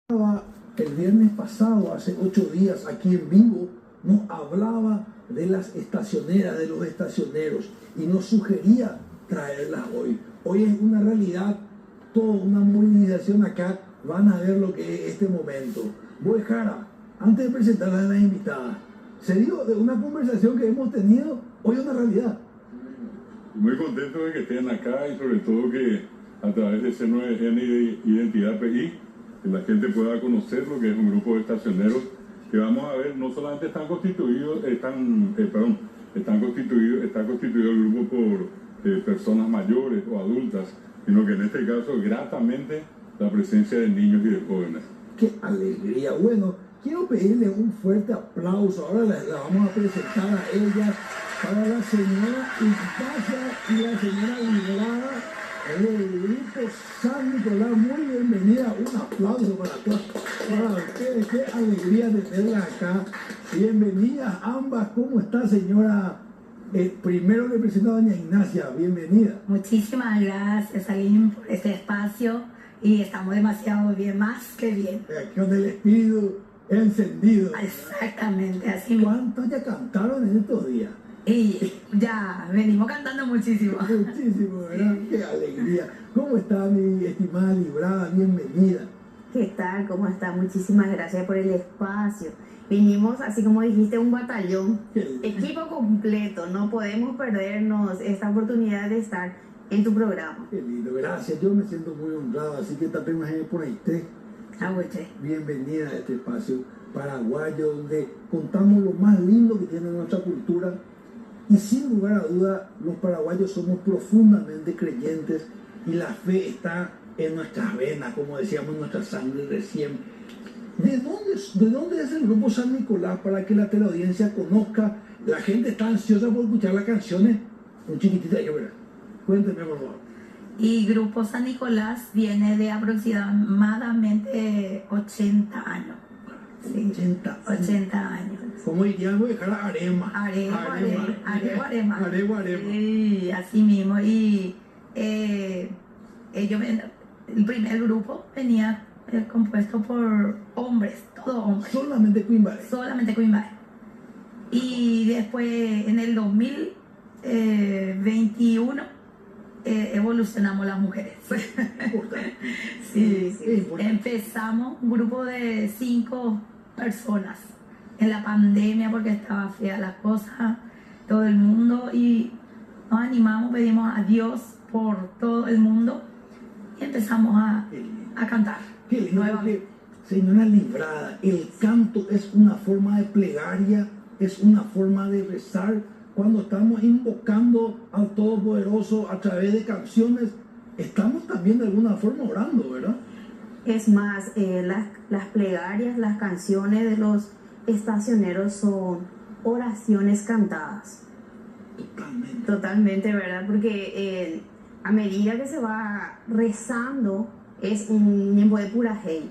El viernes pasado, hace 8 días, aquí en vivo, nos hablaba de las estacioneras, de los estacioneros, y nos sugería traerlas hoy. Hoy es una realidad, toda una movilización acá, van a ver lo que es este momento. Jara, antes de presentar a las invitadas, se dio de una conversación que hemos tenido, hoy es una realidad. Muy contento de que estén acá y sobre todo que a través de C9N y de Identidad PI, que la gente pueda conocer lo que es un grupo de estacioneros que vamos a ver, no solamente está constituido el grupo por personas mayores o adultas, sino que en este caso gratamente la presencia de niños y de jóvenes. ¡Qué alegría! Bueno, quiero pedirle un fuerte aplauso. Ahora la vamos a presentar a ellas, para la señora Ignacia y la señora Librada del grupo San Nicolás. Muy bienvenida, un aplauso para todas, para ustedes. Qué alegría tenerlas acá. Bienvenidas ambas. ¿Cómo está, señora? Primero le presento a doña Ignacia, bienvenida. Muchísimas gracias, Salim, por este espacio y estamos demasiado bien, más que bien. Con el espíritu encendido. Exactamente, así mismo. ¿Cuántos ya cantaron en estos días? Y ya venimos cantando muchísimo. Muchísimo, ¿verdad? Qué alegría. ¿Cómo está mi estimada Librada? Bienvenida. ¿Qué tal? ¿Cómo está? Muchísimas gracias por el espacio. Vinimos, así como dijiste, un batallón, equipo completo. No podemos perdernos esta oportunidad de estar en tu programa. Qué lindo, gracias. Yo me siento muy honrado, así que también por ahí. Bienvenida a este espacio paraguayo, donde contamos lo más lindo que tiene nuestra cultura. Y sin lugar a duda, los paraguayos somos profundamente creyentes y la fe está en nuestras venas, como decíamos, en nuestra sangre recién. ¿De dónde es el grupo San Nicolás, para que la teleaudiencia conozca? La gente está ansiosa por escuchar las canciones. Un chiquitito ahí, ¿verdad? Cuénteme, por favor. Y Grupo San Nicolás viene de aproximadamente 80 años. Sí, 80 años. ¿Cómo dirían? Voy a dejar arema. Arema. Sí, así mismo. Y el primer grupo venía compuesto por hombres, todos hombres. Solamente Cuimbae. Solamente Cuimbae. Y después, en el 2021, evolucionamos las mujeres. Sí. Empezamos un grupo de 5 personas en la pandemia porque estaba fea la cosa, todo el mundo, y nos animamos, pedimos a Dios por todo el mundo y empezamos a cantar. Qué lindo, nuevamente. Señora Librada, el canto es una forma de plegaria, es una forma de rezar. Cuando estamos invocando al Todopoderoso a través de canciones, estamos también de alguna forma orando, ¿verdad? Es más, las plegarias, las canciones de los estacioneros son oraciones cantadas. Totalmente, ¿verdad? Porque a medida que se va rezando, es un ñembo de pura hey.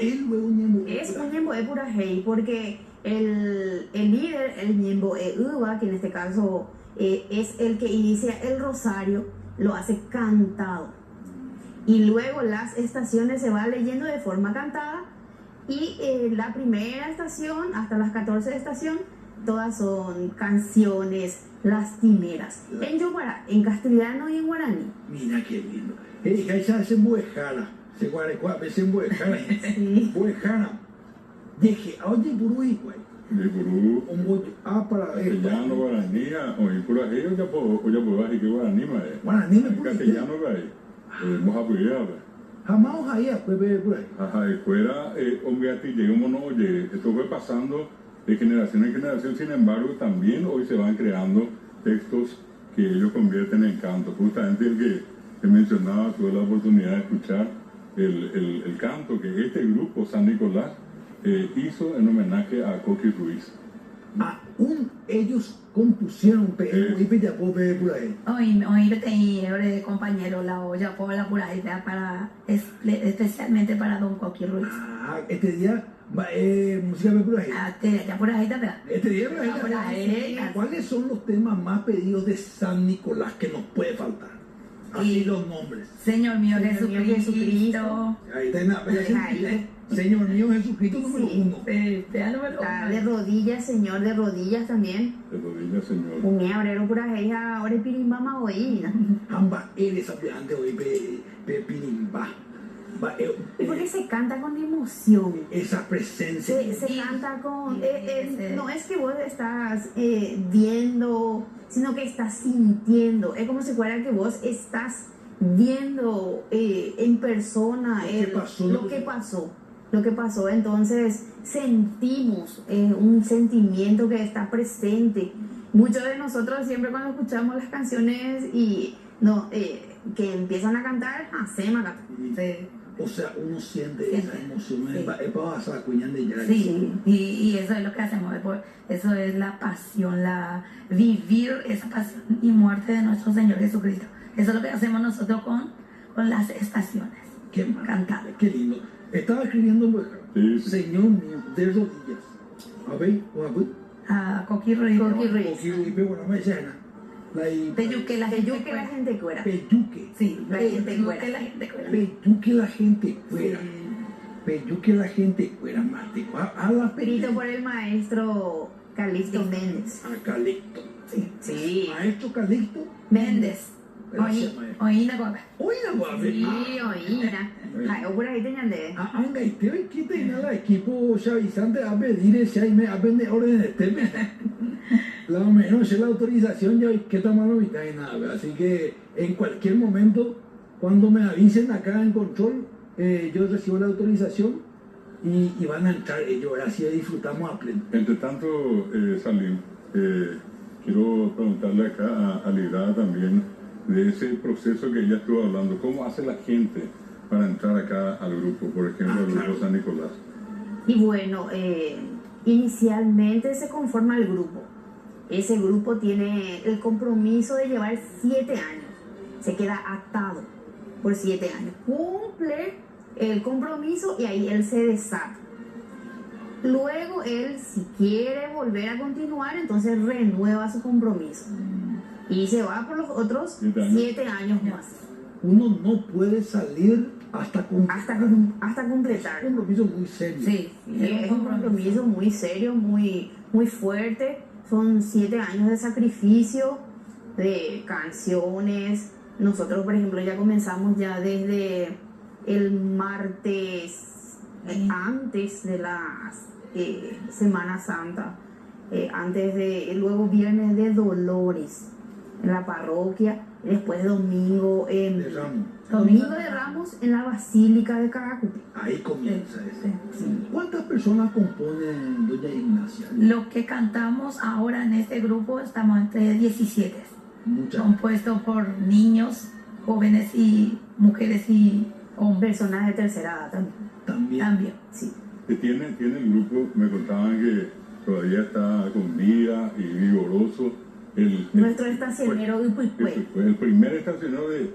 Él fue un ñembo. Es un ñembo de pura hey, porque el líder, el ñembo Uba, que en este caso es el que inicia el rosario, lo hace cantado. Y luego las estaciones se van leyendo de forma cantada. Y la primera estación, hasta las 14 de estación, todas son canciones lastimeras. En Yopara, en castellano y en guaraní. Mira qué lindo. Ella se Jara, se guarecua, se Jara. Sí. Jara. Dije, oye, Buruí, güey. De Burú, para ver. castellano, guaraní, o en pura ellos ya puedo decir que guaraní, guaraní, en castellano, vamos a apoyar. Jamás ahí, pues, por ahí. Ajá, fuera, hombre, a ti llegamos, no, oye, esto fue pasando de generación en generación, sin embargo, también hoy se van creando textos que ellos convierten en canto. Justamente el que te mencionaba, tuve la oportunidad de escuchar el canto que este grupo, San Nicolás, hizo en homenaje a Coqui Ruiz. Ellos compusieron por ahí. Hoy tenía compañero la olla por la purada especialmente para don Coqui Ruiz. Este día música por ahí. Este día por ahí. ¿Cuáles son los temas más pedidos de San Nicolás que nos puede faltar? Así los nombres. Señor mío Jesucristo. Ahí está, Señor mío Jesucristo número Sí. 1. Sea número Está uno. de rodillas, Señor, de rodillas también. De rodillas, Señor. Un abrero por ahí, ahora pirimbama hoy. Amba eres hablante hoy pirimba. Y porque se canta con emoción. Esa presencia. Se Sí. canta con... Sí, sí. no es que vos estás viendo, sino que estás sintiendo. Es como si fuera que vos estás viendo en persona lo que pasó. Entonces sentimos un sentimiento que está presente. Muchos de nosotros siempre cuando escuchamos las canciones y que empiezan a cantar, hacemos acá. Sí. O sea, uno siente Siente. esa emoción. Sí. Es para pasar a cuñar de ya. Sí, y eso es lo que hacemos, eso es la pasión, vivir esa pasión y muerte de nuestro Señor Jesucristo. Eso es lo que hacemos nosotros con las estaciones. Qué mal. Cantar. Qué lindo. Estaba escribiendo en vuestra. Sí, sí. Señor mío, de rodillas. A ver, A Coqui Ruiz. Coqui Ruiz. Porque bueno, me llena. Peyuque la gente Peyuque la gente cuera. Peyuque. Sí, la gente peyuque fuera. la gente fuera. Peyuque la gente fuera. Sí. Peyuque la gente fuera, Marte. A la Escrito por el maestro Calixto Méndez. A Calixto. Sí. Sí. Maestro Calixto. Méndez. Gracias, maestro. Oína Coca. Oiga, guape. Sí, oína. Ay, o por ahí tenían de... Anga y te voy a quitar al equipo chavizante a pedir si hay me a vender órdenes de la menos es la autorización ya que está mano y nada, ¿verdad? Así que en cualquier momento cuando me avisen acá en control yo recibo la autorización y van a entrar ellos, ahora sí disfrutamos a pleno. Entre tanto, Salim, quiero preguntarle acá a Librada también de ese proceso que ella estuvo hablando. ¿Cómo hace la gente para entrar acá al grupo, por ejemplo, al Claro. grupo San Nicolás? Y bueno, inicialmente se conforma el grupo. Ese grupo tiene el compromiso de llevar 7 años. Se queda atado por 7 años. Cumple el compromiso y ahí él se desata. Luego él, si quiere volver a continuar, entonces renueva su compromiso. Y se va por los otros 7 años más. Uno no puede salir hasta Hasta completar. un compromiso muy serio. Sí, Es un compromiso muy serio, muy fuerte. Son 7 años de sacrificio, de canciones. Nosotros, por ejemplo, ya comenzamos ya desde el martes antes de la Semana Santa, luego viernes de Dolores en la parroquia, después domingo De Ramos. Domingo de Ramos en la Basílica de Caracupe. Ahí comienza eso. Sí. ¿Cuántas personas componen Doña Ignacia? Lo que cantamos ahora en este grupo estamos entre 17, Muchas. compuesto por niños, jóvenes y mujeres y hombres Personas de tercera edad también. También. también. Sí. Que tiene el grupo, me contaban que todavía está con vida y vigoroso. Nuestro estacionero Upuicue. El primer estacionero de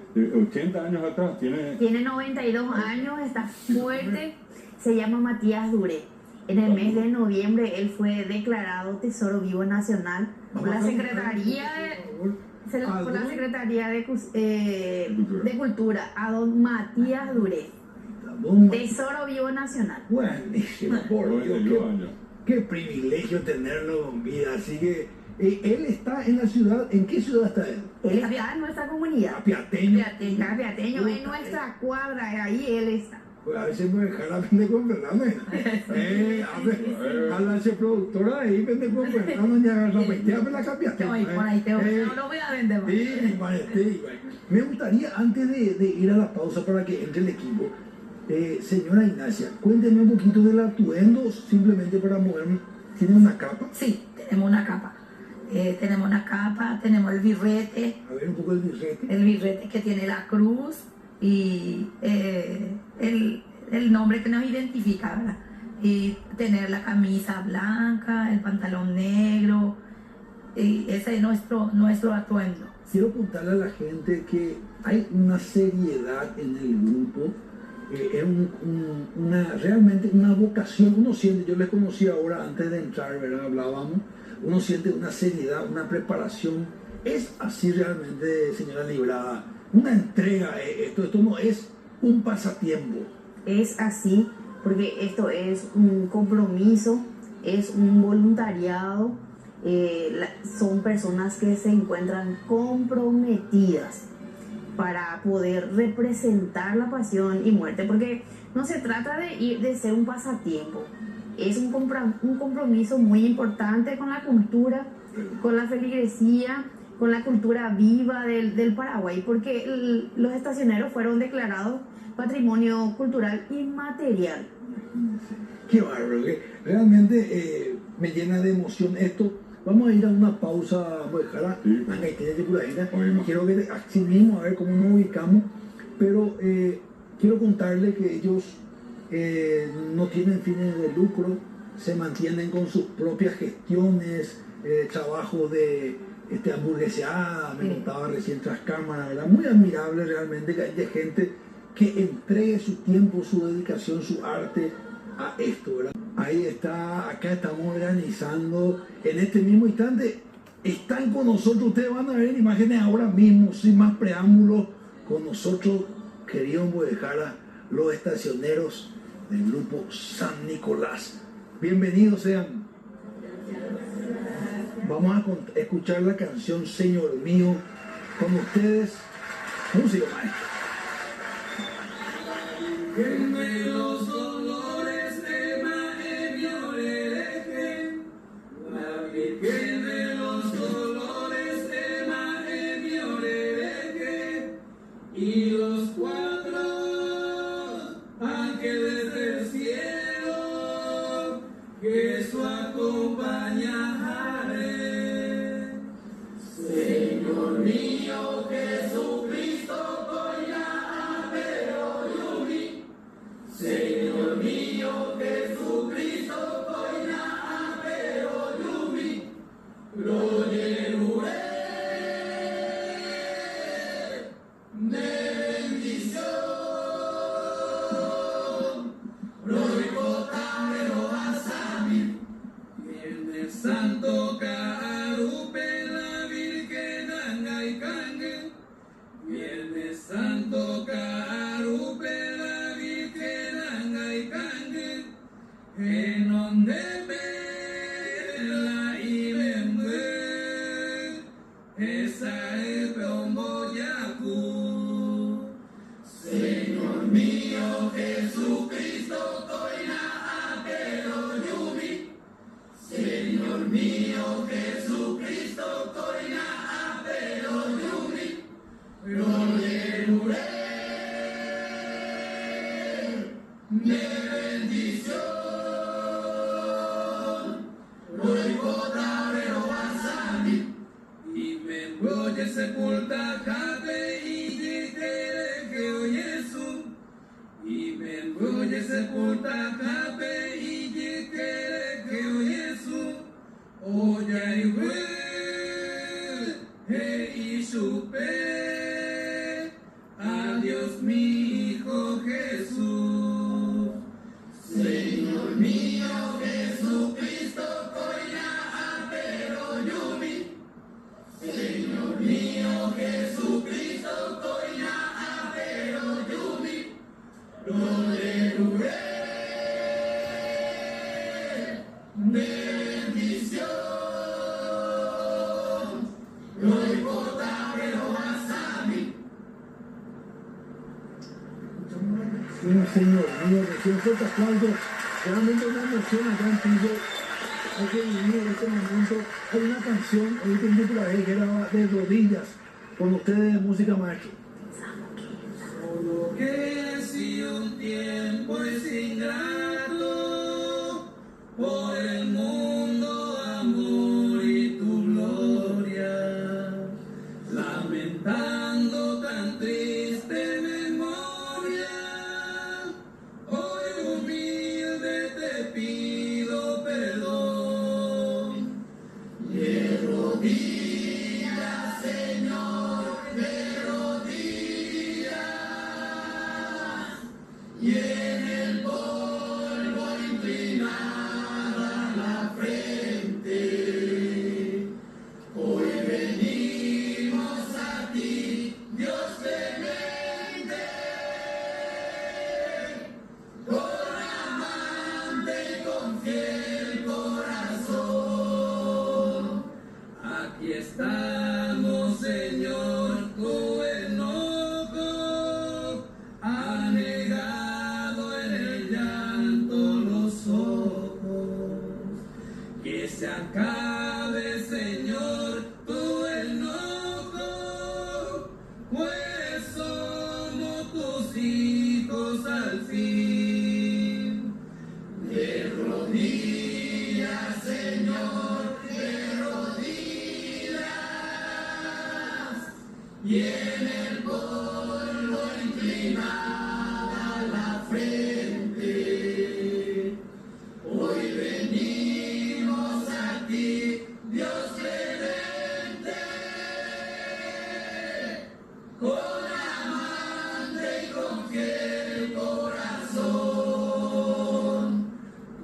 80 años atrás Tiene 92 años, está fuerte. Se llama Matías Duré. En el mes de noviembre él fue declarado Tesoro Vivo Nacional por la Secretaría de Cultura, a don Matías Duré. Tesoro Vivo Nacional. Buenísimo, por Dios. 92 años. Qué privilegio tenerlo con vida. Así que él está en la ciudad. ¿En qué ciudad está él? Él está en nuestra comunidad. Apiateño. Está Piateño, en nuestra cuadra, ahí él está. Pues a veces me dejar a vender con Fernando. A la productora ahí vende con Fernando. Ya la petea por la capiateño. Por ahí no lo voy a vender más. Sí, me gustaría, antes de ir a la pausa para que entre el equipo, señora Ignacia, cuénteme un poquito del atuendo, simplemente para moverme. ¿Tiene una capa? Sí, tenemos una capa. Tenemos el birrete. A ver un poco el birrete. El birrete que tiene la cruz y el nombre que nos identifica, ¿verdad? Y tener la camisa blanca, el pantalón negro, y ese es nuestro atuendo. Quiero contarle a la gente que hay una seriedad en el grupo, es realmente una vocación. Uno siente, yo les conocí ahora antes de entrar, ¿verdad? Hablábamos, uno siente una seriedad, una preparación. Es así realmente, señora Librada, una entrega. Esto no es un pasatiempo. Es así, porque esto es un compromiso, es un voluntariado, son personas que se encuentran comprometidas para poder representar la pasión y muerte, porque no se trata de ser un pasatiempo, es un compromiso muy importante con la cultura, con la feligresía, con la cultura viva del Paraguay, porque los estacioneros fueron declarados Patrimonio Cultural Inmaterial. Qué bárbaro, realmente me llena de emoción esto. Vamos a ir a una pausa, voy a dejar a quiero que accedimos a ver cómo nos ubicamos, pero quiero contarles que ellos no tienen fines de lucro, se mantienen con sus propias gestiones, trabajo de hamburgueseada, me contaba recién tras cámara, ¿verdad? Muy admirable realmente que haya gente que entregue su tiempo, su dedicación, su arte a esto, ¿verdad? Ahí está, acá estamos organizando, en este mismo instante están con nosotros, ustedes van a ver imágenes ahora mismo, sin más preámbulos, con nosotros, queridos Boedejara, los estacioneros del grupo San Nicolás. Bienvenidos sean. Vamos a escuchar la canción Señor Mío con ustedes, música maestro. Los dolores de Maemioreje, la Virgen de los dolores de Maemioreje, y los cuatro ángeles del cielo que su acompañaré. Señor mío Jesucristo, Señor mío Jesucristo, coina pero yumi, lo llenaré de bendición, lo recotame lo asami, Viernes Santo carupe la Virgen Angay Cangue, Viernes Santo carupe en donde la y vende esa es Yacu. Señor mío Jesucristo, coina pero yumi. Señor mío Jesucristo, coina pero yumi. Lo llenaré de bendición. Sepulta jate y llegué que oye su y me enrolle sepulta jate y llegué que oye su oye y supe adiós mi hijo Jesús. Señor mío Jesucristo, coina pero yumi. Señor mío Jesucristo, coina pero yumi, lo llenaré de bendición, lo recotame lo asami. Señor mío, recién fuerte aplauso, realmente una emoción acá en Pillo. Hay que vivir en este momento. Hay una canción, ahorita en YouTube que era de rodillas, con ustedes música maestro. Solo que si un tiempo es ingrato, por el mundo amor y tu gloria, lamentando tan triste memoria, hoy humilde te pido perdón. De rodillas, Señor, de rodillas, y en el polvo inclinada la frente, hoy venimos a ti, Dios clemente, con amor. fiel corazón. Aquí estamos, Señor, tu enojo ha negado en el llanto los ojos. Que se acabe, Señor, tu enojo, pues somos tus hijos al fin. De rodillas, Señor, de rodillas, y en el polvo inclinada la frente. Hoy venimos a ti, Dios clemente, con amante y con fiel corazón.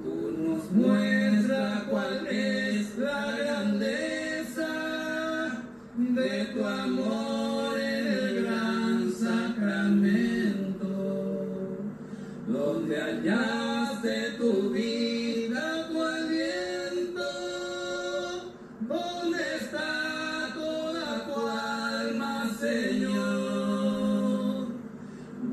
Tú nos muestras cuál es la grandeza de tu amor en el gran sacramento, donde hallaste tu vida, tu aliento, donde está toda tu alma, Señor.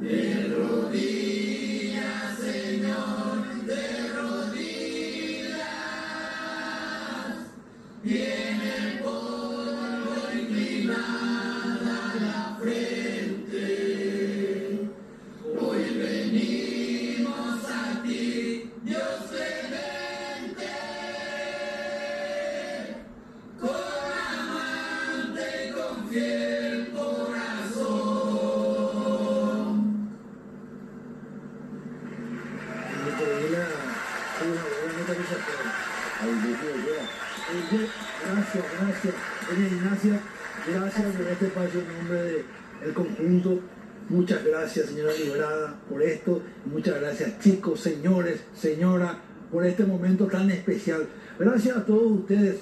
De rodillas, Señor, de rodillas, y en el polvo inclinada la frente. Hoy venimos a ti, Dios clemente, con amante y con fiel corazón. Gracias, doña Ignacia, gracias por este espacio en nombre del conjunto. Muchas gracias, señora Librada, por esto. Muchas gracias, chicos, señores, señora, por este momento tan especial. Gracias a todos ustedes.